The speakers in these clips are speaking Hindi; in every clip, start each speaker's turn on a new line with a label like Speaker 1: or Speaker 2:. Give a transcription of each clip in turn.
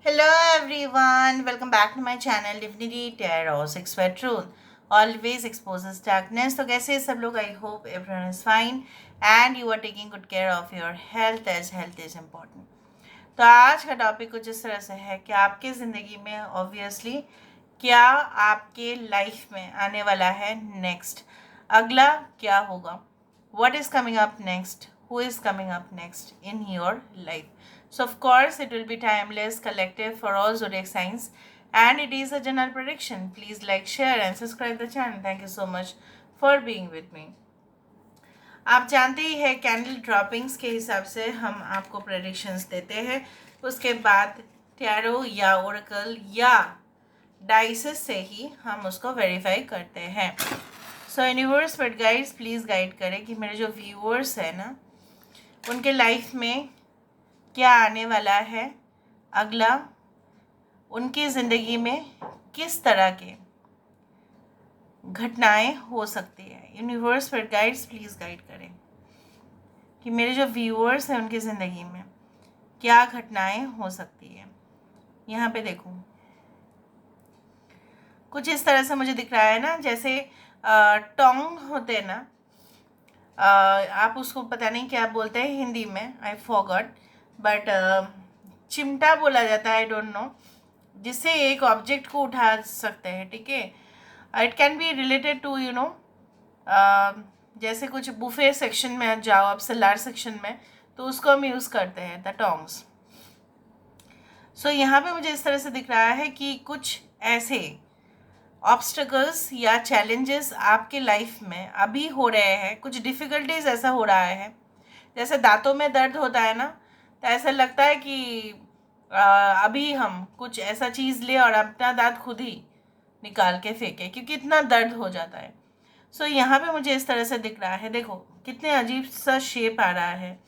Speaker 1: Hello everyone, welcome back to my channel Divinity Tarot 6 Truth. Always exposes darkness. तो कैसे हैं सब लोग? I hope everyone is fine and you are taking good care of your health as health is important. तो आज का टॉपिक कुछ इस तरह से है कि आपकी ज़िंदगी में ऑब्वियसली क्या आपके लाइफ में आने वाला है नेक्स्ट, अगला क्या होगा, what is coming up next, who is coming up next in your life. So of course it will be timeless, collective for all zodiac signs and it is a general prediction. Please like, share and subscribe the channel. Thank you so much for being with me. आप जानते ही है कैंडल ड्रॉपिंग्स के हिसाब से हम आपको प्रेडिक्शंस देते हैं, उसके बाद टैरो या ओरेकल या डाइसेस से ही हम उसको वेरीफाई करते हैं. सो universe but guides please guide करें कि मेरे जो व्यूअर्स हैं ना, उनके लाइफ में क्या आने वाला है अगला, उनकी ज़िंदगी में किस तरह के घटनाएं हो सकती है. यूनिवर्स पर गाइड्स प्लीज़ गाइड करें कि मेरे जो व्यूअर्स हैं उनकी ज़िंदगी में क्या घटनाएं हो सकती है. यहाँ पे देखो कुछ इस तरह से मुझे दिख रहा है ना, जैसे टोंग होते हैं ना, आप उसको पता नहीं क्या बोलते हैं हिंदी में, आई फॉरगॉट, बट चिमटा बोला जाता है, आई डोंट नो, जिससे एक ऑब्जेक्ट को उठा सकते हैं. ठीक है, it can be related to जैसे कुछ बुफे सेक्शन में जाओ आप, सलार सेक्शन में, तो उसको हम यूज़ करते हैं द टोंग्स. सो यहाँ पे मुझे इस तरह से दिख रहा है कि कुछ ऐसे ऑब्स्टकल्स या चैलेंजेस आपके लाइफ में अभी हो रहे हैं, कुछ डिफ़िकल्टीज ऐसा हो रहा है, जैसे दांतों में दर्द होता है ना, तो ऐसा लगता है कि अभी हम कुछ ऐसा चीज़ ले और अपना दांत खुद ही निकाल के फेंके, क्योंकि इतना दर्द हो जाता है. सो यहाँ पे मुझे इस तरह से दिख रहा है, देखो कितने अजीब सा शेप आ रहा है.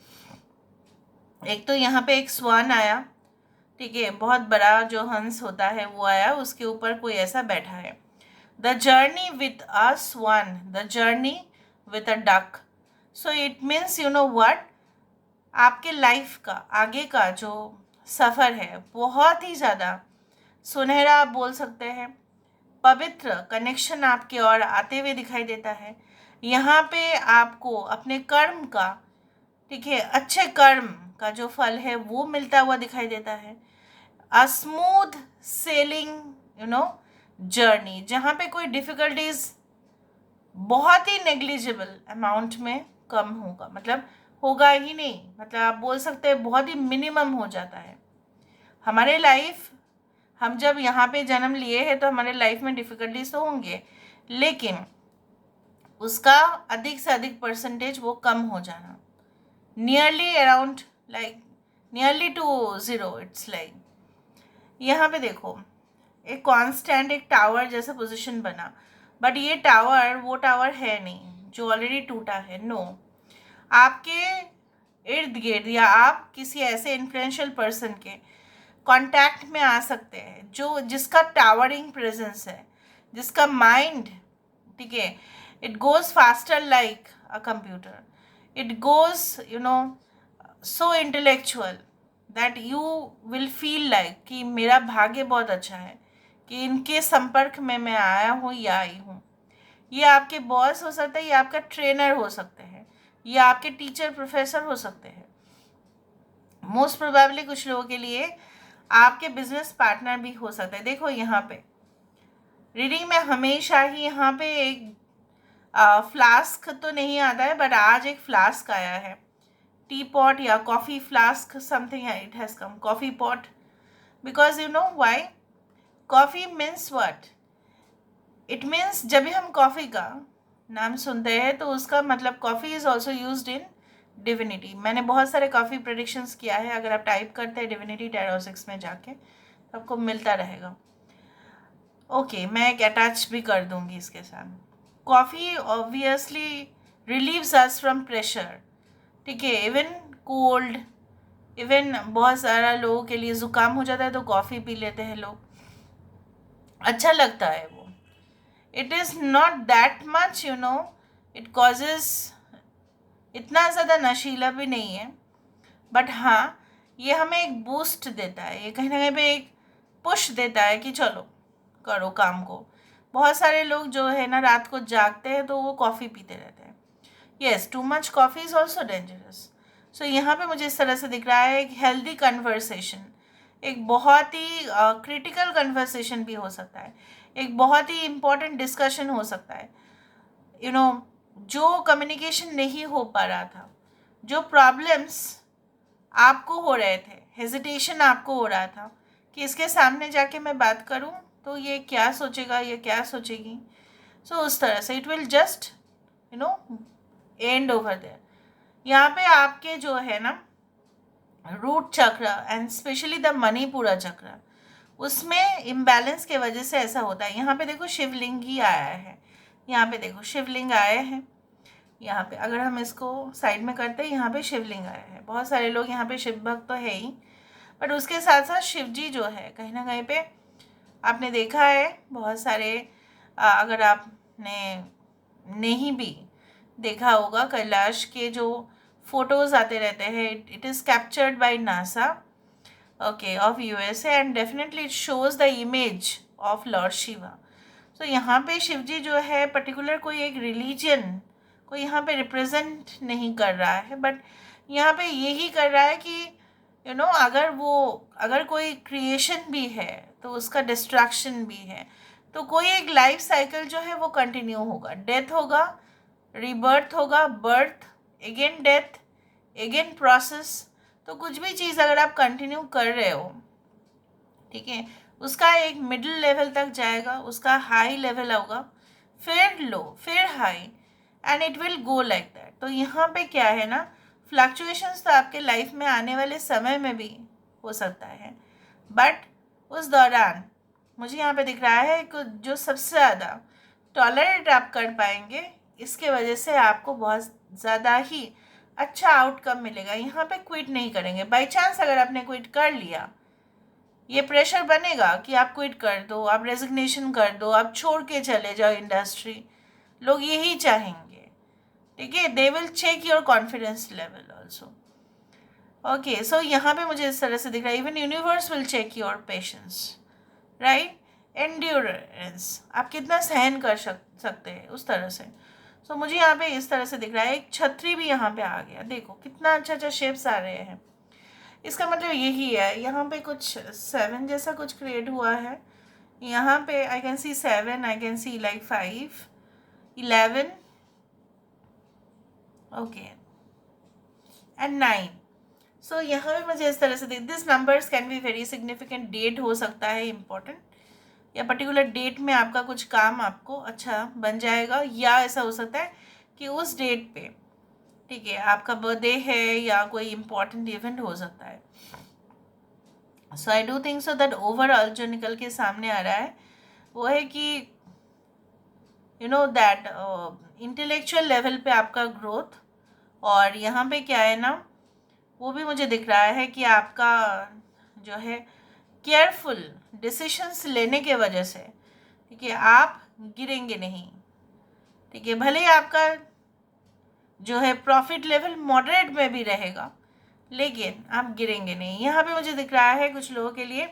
Speaker 1: एक तो यहाँ पे एक स्वान आया, ठीक है, बहुत बड़ा जो हंस होता है वो आया, उसके ऊपर कोई ऐसा बैठा है. The journey with a swan, the journey with a duck. So it means you know what, आपके लाइफ का आगे का जो सफ़र है बहुत ही ज़्यादा सुनहरा आप बोल सकते हैं, पवित्र कनेक्शन आपके और आते हुए दिखाई देता है. यहाँ पे आपको अपने कर्म का, ठीक है, अच्छे कर्म का जो फल है वो मिलता हुआ दिखाई देता है. अ स्मूथ सेलिंग जर्नी, जहाँ पे कोई डिफ़िकल्टीज बहुत ही नेग्लिजिबल अमाउंट में कम होगा, मतलब होगा ही नहीं, मतलब आप बोल सकते हैं बहुत ही मिनिमम हो जाता है. हमारे लाइफ, हम जब यहाँ पे जन्म लिए हैं तो हमारे लाइफ में डिफ़िकल्टीज तो होंगे, लेकिन उसका अधिक से अधिक परसेंटेज वो कम हो जाना, nearly around like nearly to zero. It's like यहाँ पे देखो एक कांस्टेंट एक टावर जैसा पोजीशन बना, बट ये टावर वो टावर है नहीं जो ऑलरेडी टूटा है. नो, आपके इर्द गिर्द या आप किसी ऐसे इन्फ्लुएंशियल पर्सन के कांटेक्ट में आ सकते हैं जो जिसका टावरिंग प्रेजेंस है, जिसका माइंड, ठीक है, it goes faster like a computer, it goes so intellectual that you will feel like कि मेरा भाग्य बहुत अच्छा है कि इनके संपर्क में मैं आया हूँ या आई हूँ. ये आपके बॉस हो सकते हैं, ये आपका ट्रेनर हो सकते हैं, ये आपके टीचर प्रोफेसर हो सकते हैं, मोस्ट प्रोबेबली कुछ लोगों के लिए आपके बिजनेस पार्टनर भी हो सकते हैं. देखो यहाँ पे रीडिंग में हमेशा ही यहाँ पे एक फ्लास्क तो नहीं आता है, बट आज एक फ्लास्क आया है, टी पॉट या coffee flask something, it has come coffee pot, because you know why, coffee means what, it means जब भी हम कॉफ़ी का नाम सुनते हैं तो उसका मतलब coffee is also used in divinity. मैंने बहुत सारे कॉफ़ी प्रेडिक्शंस किया है, अगर आप टाइप करते हैं डिविनिटी टैरो 6 में जाके तो आपको मिलता रहेगा. ओके, मैं एक अटैच भी कर दूंगी इसके साथ. Coffee obviously relieves us from pressure, ठीक है, इवन कोल्ड, इवन बहुत सारा लोगों के लिए ज़ुकाम हो जाता है तो कॉफ़ी पी लेते हैं लोग, अच्छा लगता है वो. It is not that much it causes, इतना ज़्यादा नशीला भी नहीं है, बट हाँ ये हमें एक बूस्ट देता है, ये कहीं ना कहीं पे एक पुश देता है कि चलो करो काम को। बहुत सारे लोग जो है ना रात को जागते हैं तो वो कॉफ़ी पीते रहते हैं। Yes, too much coffee is also dangerous. So यहाँ पे मुझे इस तरह से दिख रहा है एक हेल्दी कन्वर्सेशन, एक बहुत ही क्रिटिकल कन्वर्सेशन भी हो सकता है, एक बहुत ही इम्पोर्टेंट डिस्कशन हो सकता है। यू नो, जो कम्युनिकेशन नहीं हो पा रहा था, जो प्रॉब्लम्स आपको हो रहे थे, हेजिटेशन आपको हो रहा था कि इसके सामने जाके मैं बात करूं तो ये क्या सोचेगा, ये क्या सोचेगी। सो उस तरह से it will just end over there. यहाँ पे आपके जो है ना रूट चक्र एंड स्पेशली द मणिपुरा चक्र, उसमें इम्बैलेंस के वजह से ऐसा होता है। यहाँ पे देखो शिवलिंग ही आया है, यहाँ पे देखो शिवलिंग आए हैं। यहाँ पे अगर हम इसको साइड में करते हैं, यहाँ पे शिवलिंग आया है। बहुत सारे लोग यहाँ पे शिव भक्त तो है ही, बट उसके साथ साथ शिव जी जो है कहीं ना कहीं पे आपने देखा है बहुत सारे अगर आपने नहीं भी देखा होगा, कैलाश के जो फोटोज़ आते रहते हैं, it is captured by NASA, okay, of USA, and definitely it shows the image of Lord Shiva. तो यहाँ पे शिव जी जो है पर्टिकुलर कोई एक रिलीजन को यहाँ पे रिप्रेजेंट नहीं कर रहा है, बट यहाँ पे यही कर रहा है कि अगर कोई क्रिएशन भी है तो उसका डिस्ट्रक्शन भी है। तो कोई एक लाइफ साइकिल जो है वो कंटिन्यू होगा, डेथ होगा, रीबर्थ होगा, birth, again death, again process. तो कुछ भी चीज़ अगर आप कंटिन्यू कर रहे हो, ठीक है, उसका एक मिडिल लेवल तक जाएगा, उसका हाई लेवल होगा, फिर लो, फिर high, and it will go like that. तो यहाँ पे क्या है ना, फ्लक्चुएशंस तो आपके लाइफ में आने वाले समय में भी हो सकता है, बट उस दौरान मुझे यहाँ पे दिख रहा है कि जो सबसे ज़्यादा टॉलरेट आप कर पाएंगे, इसके वजह से आपको बहुत ज़्यादा ही अच्छा आउटकम मिलेगा। यहाँ पे क्विट नहीं करेंगे। बाई चांस अगर आपने क्विट कर लिया, ये प्रेशर बनेगा कि आप क्विट कर दो, आप रेजिग्नेशन कर दो, आप छोड़ के चले जाओ इंडस्ट्री। लोग यही चाहेंगे, ठीक है। They will check your confidence level also, okay. So यहाँ पे मुझे इस तरह से दिख रहा है, even universe will check your patience, right, endurance, आप कितना सहन कर सकते हैं उस तरह से। सो मुझे यहाँ पे इस तरह से दिख रहा है, एक छतरी भी यहाँ पे आ गया, देखो कितना अच्छा अच्छा शेप्स आ रहे हैं। इसका मतलब यही है, यहाँ पे कुछ 7 जैसा कुछ क्रिएट हुआ है। यहाँ पे I can see 7, I can see like 5, 11, okay, and 9। So यहाँ पे मुझे इस तरह से this numbers can be very significant. Date हो सकता है इम्पोर्टेंट, या पर्टिकुलर डेट में आपका कुछ काम आपको अच्छा बन जाएगा, या ऐसा हो सकता है कि उस डेट पे, ठीक है, आपका बर्थडे है या कोई इम्पोर्टेंट इवेंट हो सकता है। So I do think so that overall जो निकल के सामने आ रहा है वो है कि दैट इंटेलेक्चुअल लेवल पे आपका ग्रोथ, और यहाँ पे क्या है ना, वो भी मुझे दिख रहा है कि आपका जो है केयरफुल डिसीशंस लेने के वजह से, ठीक है, आप गिरेंगे नहीं, ठीक है। भले ही आपका जो है प्रॉफिट लेवल मॉडरेट में भी रहेगा, लेकिन आप गिरेंगे नहीं। यहाँ पे मुझे दिख रहा है कुछ लोगों के लिए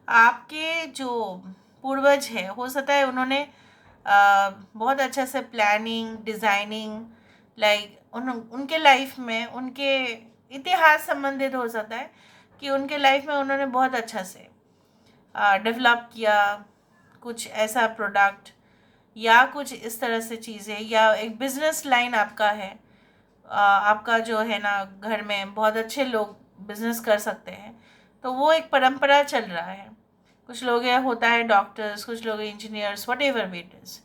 Speaker 1: आपके जो पूर्वज है, हो सकता है उन्होंने बहुत अच्छा से प्लानिंग, डिज़ाइनिंग, लाइक उनके लाइफ में, उनके इतिहास संबंधित हो सकता है कि उनके लाइफ में उन्होंने बहुत अच्छा से डेवलप किया कुछ ऐसा प्रोडक्ट, या कुछ इस तरह से चीज़ें, या एक बिजनेस लाइन आपका है, आपका जो है ना घर में बहुत अच्छे लोग बिजनेस कर सकते हैं, तो वो एक परंपरा चल रहा है। कुछ लोग होता है डॉक्टर्स, कुछ लोग engineers, whatever it is.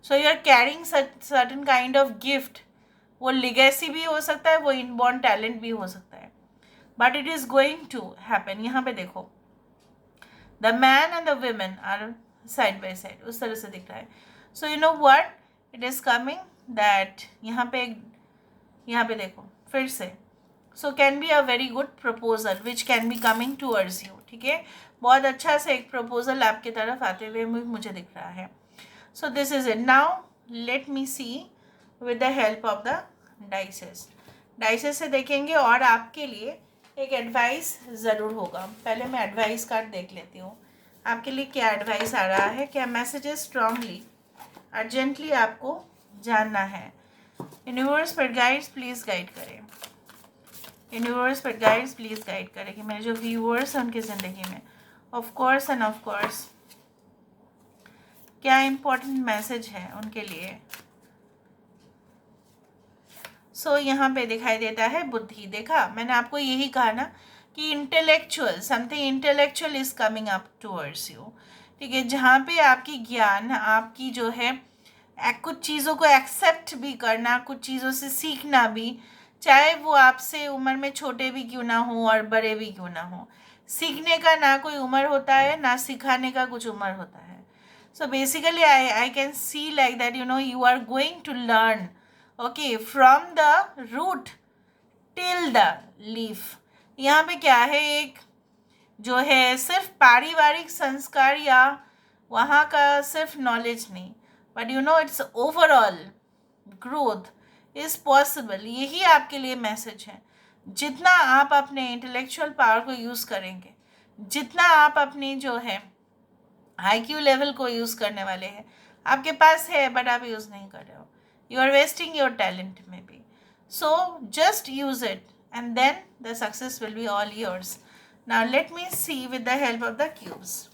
Speaker 1: So you are carrying certain kind of gift. वो लिगेसी भी हो सकता है, वो इनबॉर्न टैलेंट भी हो सकता है, but it is going to happen. यहाँ पे देखो the man and the women are side by side, उस तरह से दिख रहा है। So you know what it is coming that यहाँ पे देखो फिर से, so can be a very good proposal which can be coming towards you, ठीक है। बहुत अच्छा से एक प्रपोजल आपकी तरफ आते हुए मुझे दिख रहा है। So this is it. Now let me see with the help of the dices. Dices से देखेंगे और आपके लिए एक एडवाइस ज़रूर होगा। पहले मैं एडवाइस कार्ड देख लेती हूँ आपके लिए क्या एडवाइस आ रहा है, क्या मैसेजेस स्ट्रांगली अर्जेंटली आपको जानना है। यूनिवर्स पर गाइड्स प्लीज़ गाइड करें, यूनिवर्स पर गाइड्स प्लीज़ गाइड करें कि मेरे जो व्यूअर्स हैं उनकी ज़िंदगी में of course end of course क्या इम्पोर्टेंट मैसेज है उनके लिए। सो यहाँ पे दिखाई देता है बुद्धि। देखा, मैंने आपको यही कहा ना कि intellectual, something intellectual is coming up towards you. ठीक है, जहाँ पे आपकी ज्ञान, आपकी जो है कुछ चीज़ों को एक्सेप्ट भी करना, कुछ चीज़ों से सीखना भी, चाहे वो आपसे उम्र में छोटे भी क्यों ना हो और बड़े भी क्यों ना हो। सीखने का ना कोई उम्र होता है, ना सिखाने का कुछ उम्र होता है। So basically I can see like that you are going to learn okay from the root till the leaf. यहाँ पे क्या है, एक जो है सिर्फ पारिवारिक संस्कार या वहाँ का सिर्फ नॉलेज नहीं, but it's overall growth is possible. यही आपके लिए मैसेज है। जितना आप अपने इंटेलेक्चुअल पावर को यूज़ करेंगे, जितना आप अपनी जो है IQ लेवल को यूज़ करने वाले हैं, आपके पास है बट आप यूज़ नहीं कर रहे हो, you are wasting your talent में भी। So just use it and then the success will be all yours. Now let me see with the help of the cubes.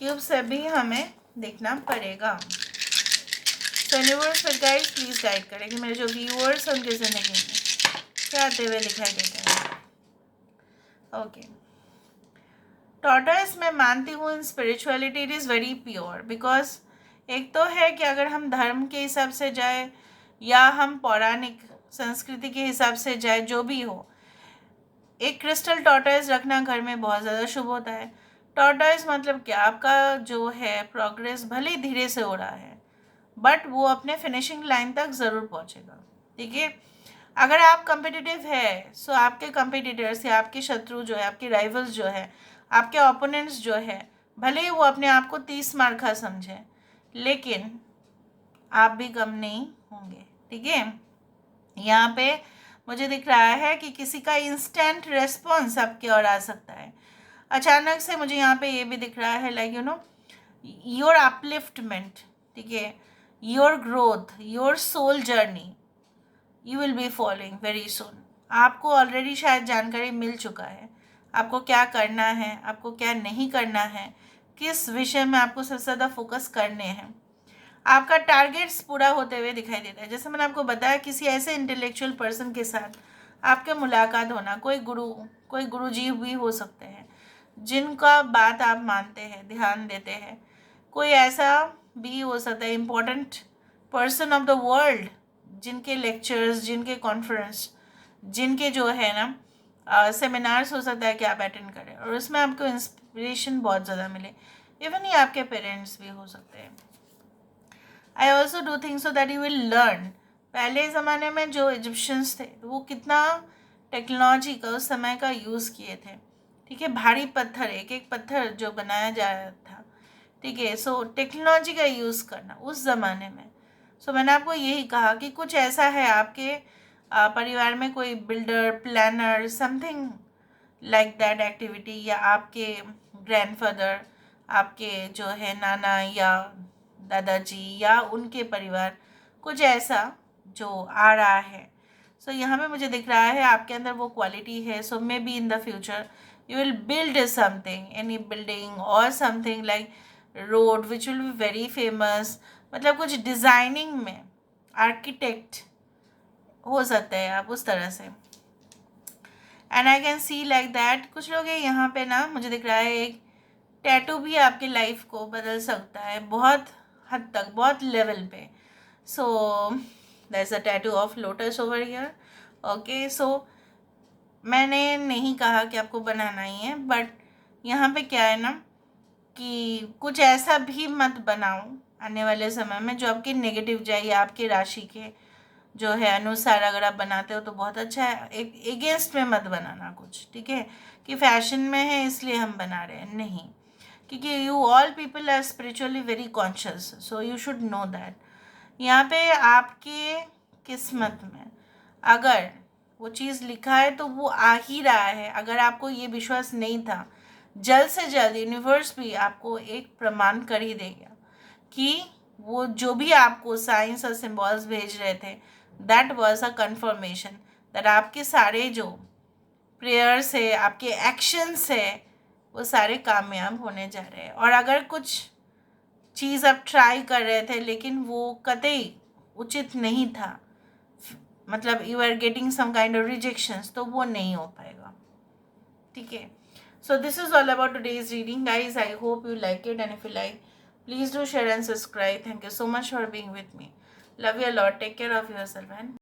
Speaker 1: Cube से भी हमें देखना पड़ेगा। सो यूनिवर्स पर गाइड प्लीज़ गाइड करें कि मेरे जो व्यूअर्स हैं उनकी ज़िंदगी में क्या आते हुए दिखाई देते हैं। ओके, टॉर्टोइस मैं मानती हूँ in spirituality it is very pure. Because एक तो है कि अगर हम धर्म के हिसाब से जाए या हम पौराणिक संस्कृति के हिसाब से जाए, जो भी हो, एक क्रिस्टल टॉर्टोइस रखना घर में बहुत ज़्यादा शुभ होता है। टॉर्टोइस मतलब क्या, आपका जो है प्रोग्रेस भले ही धीरे से हो रहा है बट वो अपने फिनिशिंग लाइन तक ज़रूर पहुँचेगा। ठीक है, अगर आप कम्पिटिटिव है सो आपके कम्पिटिटर्स या आपके शत्रु जो है, आपके राइवल्स जो है, आपके ओपोनेंट्स जो है, भले ही वो अपने आप को 30 मार्का समझें, लेकिन आप भी कम नहीं होंगे। ठीक है, यहाँ पे मुझे दिख रहा है कि किसी का इंस्टेंट रेस्पॉन्स आपकी ओर आ सकता है अचानक से। मुझे यहाँ पे ये भी दिख रहा है लाइक योर अपलिफ्टमेंट, ठीक है, your growth, your soul journey you will be following very soon. आपको ऑलरेडी शायद जानकारी मिल चुका है आपको क्या करना है, आपको क्या नहीं करना है, किस विषय में आपको सबसे ज़्यादा फोकस करने हैं। आपका टारगेट्स पूरा होते हुए दिखाई देता है। जैसे मैंने आपको बताया, किसी ऐसे इंटेलेक्चुअल पर्सन के साथ आपके मुलाकात होना, कोई गुरुजी भी हो सकते हैं जिनका बात आप मानते हैं, ध्यान देते हैं। कोई ऐसा भी हो सकता है important person of the world, जिनके लेक्चर्स, जिनके कॉन्फ्रेंस, जिनके जो है ना सेमिनार्स हो सकता है कि आप अटेंड करें और उसमें आपको इंस्पिरेशन बहुत ज़्यादा मिले। इवन ये आपके पेरेंट्स भी हो सकते हैं। I also do think so that you will learn. पहले ज़माने में जो इजिप्शियंस थे वो कितना टेक्नोलॉजी का उस समय का यूज़ किए थे। ठीक है, भारी पत्थर, एक एक पत्थर जो बनाया जा रहा था। ठीक है, सो टेक्नोलॉजी का यूज़ करना उस ज़माने में। सो मैंने आपको यही कहा कि कुछ ऐसा है आपके परिवार में, कोई builder, planner, something like that activity, या आपके ग्रैंडफादर, आपके जो है नाना या दादाजी या उनके परिवार, कुछ ऐसा जो आ रहा है। सो यहाँ पे मुझे दिख रहा है आपके अंदर वो क्वालिटी है। So maybe in the future you will build something, any building or something like road which will be very famous। मतलब कुछ डिज़ाइनिंग में आर्किटेक्ट हो सकते हैं आप उस तरह से। And I can see like that कुछ लोग हैं यहाँ पे ना, मुझे दिख रहा है एक टैटू भी आपकी लाइफ को बदल सकता है बहुत हद तक, बहुत लेवल पे। So there is a tattoo of lotus over here. Okay, so मैंने नहीं कहा कि आपको बनाना ही है, बट यहाँ पे क्या है ना कि कुछ ऐसा भी मत बनाओ आने वाले समय में जो आपके नेगेटिव जाए, या आपके राशि के जो है अनुसार अगर आप बनाते हो तो बहुत अच्छा है। एक एगेंस्ट में मत बनाना कुछ, ठीक है, कि फैशन में है इसलिए हम बना रहे हैं, नहीं, क्योंकि you all people are spiritually very conscious, so you should know that. यहाँ पे आपके किस्मत में अगर वो चीज़ लिखा है तो वो आ ही रहा है। अगर आपको ये विश्वास नहीं था, जल्द से जल्द यूनिवर्स भी आपको एक प्रमाण कर ही देगा कि वो जो भी आपको साइंस और सिम्बॉल्स भेज रहे थे, that was a confirmation that आपके सारे जो प्रेयर्स है, आपके एक्शंस है, वो सारे कामयाब होने जा रहे हैं। और अगर कुछ चीज़ आप ट्राई कर रहे थे लेकिन वो कतई उचित नहीं था, मतलब you are getting some kind of rejections, तो वो नहीं हो पाएगा। ठीक है, so this is all about today's reading, guys. I hope you like it, and if you like, please do share and subscribe. Thank you so much for being with me. Love you a lot. Take care of yourself and